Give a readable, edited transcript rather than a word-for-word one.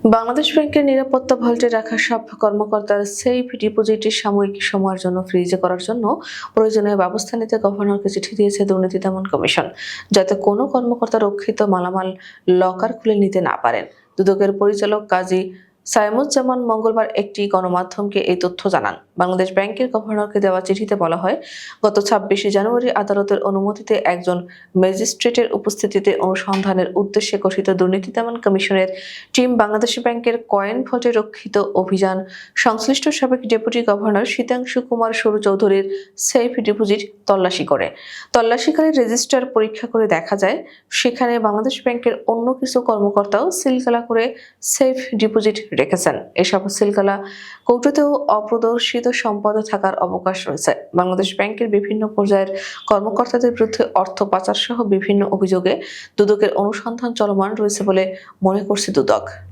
বাংলাদেশ ব্যাংকের নিরাপত্তা ভল্টে রাখা সব কর্মকর্তার সেফ ডিপোজিটে সাময়িক সময়ের জন্য ফ্রিজে করার জন্য প্রয়োজনীয় ব্যবস্থা নিতে গভর্নরকে চিঠি দিয়েছে দুর্নীতি দমন কমিশন, যাতে কোনো কর্মকর্তা রক্ষিত মালামাল লকার খুলে নিতে না পারেন। দুদকের পরিচালক কাজী সায়েমুজ্জামান মঙ্গলবার একটি গণমাধ্যমকে এই তথ্য জানান। বাংলাদেশ ব্যাংকের গভর্নরকে দেওয়া চিঠিতে বলা হয়, গত ২৬শে জানুয়ারি আদালতের অনুমতিতে একজন ম্যাজিস্ট্রেটের উপস্থিতিতে অনুসন্ধানের উদ্দেশ্যে গঠিত দুর্নীতি দমন কমিশনের টিম বাংলাদেশ ব্যাংকের কয়েন ভল্টে রক্ষিত অভিযান সংশ্লিষ্ট সাবেক ডেপুটি গভর্নর শীতাংশু কুমার সরু চৌধুরীর সেফ ডিপোজিট তল্লাশি করে। তল্লাশিকালে রেজিস্টার পরীক্ষা করে দেখা যায়, সেখানে বাংলাদেশ ব্যাংকের অন্য কিছু কর্মকর্তাও সিলগালা করে সেফ ডিপোজিট রেখেছেন। এসব সিলগালা কৌটোতেও অপ্রদর্শিত সম্পদ থাকার অবকাশ রয়েছে। বাংলাদেশ ব্যাংকের বিভিন্ন পর্যায়ের কর্মকর্তাদের বিরুদ্ধে অর্থ পাচার সহ বিভিন্ন অভিযোগে দুদকের অনুসন্ধান চলমান রয়েছে বলে মনে করছে দুদক।